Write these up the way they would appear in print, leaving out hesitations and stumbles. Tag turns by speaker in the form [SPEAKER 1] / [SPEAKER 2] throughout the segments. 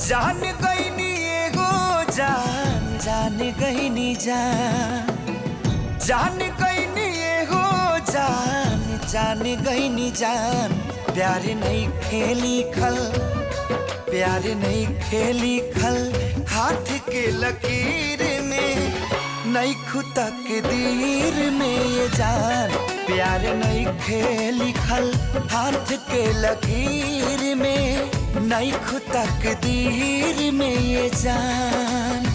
[SPEAKER 1] जान गईनी एगो जान जान गईनी जान जान गईनी एगो जान जान गईनी जान। प्यार नहीं खेली खल प्यार नहीं खेली खल हाथ के लकीर में नहीं खुदा के दीर में ये जान। प्यार नहीं खेली खल हाथ के लकीर में नहीं खुदा के दीर में ये जान।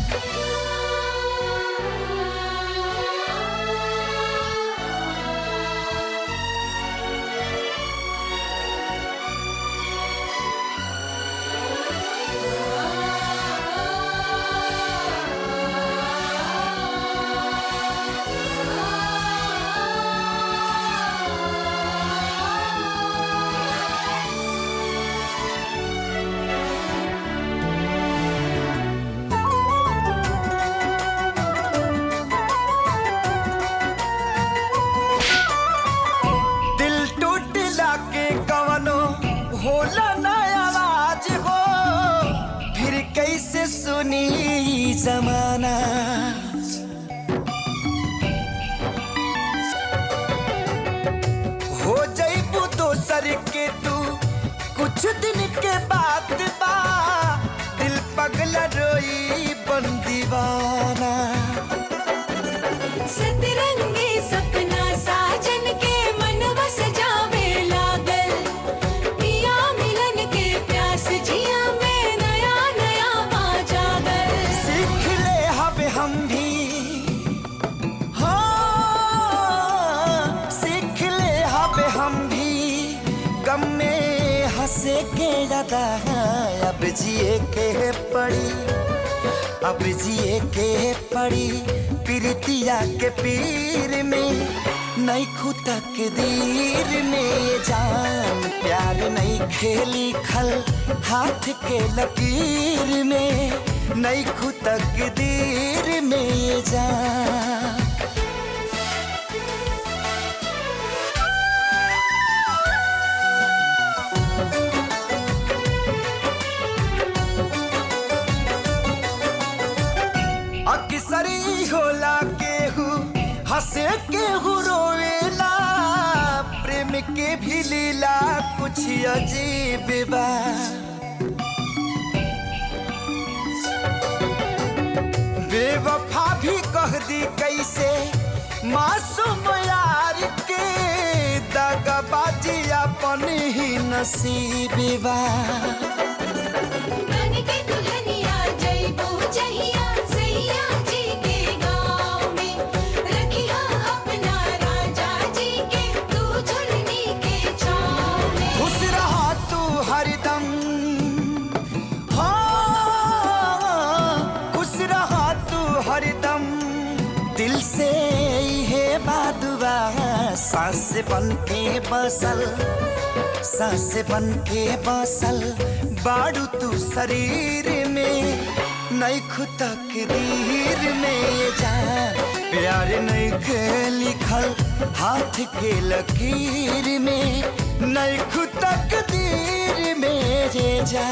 [SPEAKER 1] होला ना आवाज हो फिर कैसे सुनी जमाना। हो जाइबू दोसर के तू कुछ दिन के बाद बा दिल पगला रोई बन दीवाना।
[SPEAKER 2] सतरंगी सपना साजन के मनवा सजावे लागल जिया में नया नया जागल।
[SPEAKER 1] सीख ले हबे हम भी हाँ सीख ले हबे हम भी गम में हंसे के ज्यादा। अब जिए के पड़ी अब जिए के पड़ी प्रीतिया के पीर में नहीं खुदा के दीर में जान। प्यार नहीं खेली खल हाथ के लकीर में नहीं खुदा के दीर में जान। अक्सरी होला केहू हंसे केहू रोवेला प्रेम के भी लीला कुछ अजीब बा। बेवफा भी कह दी कैसे मासूम यार के दगाबाजी अपन ही नसीब बा। हरदम हाँ खुश रहा तू हरदम दिल से है बादुआ। सांस बन के बसल सांस बन के बसल बाड़ू तू शरीर में नहीं खुदा के दीर में जान। प्यार नहीं के लिखल हाथ के लकीर में नहीं खुदा के दीर में जा।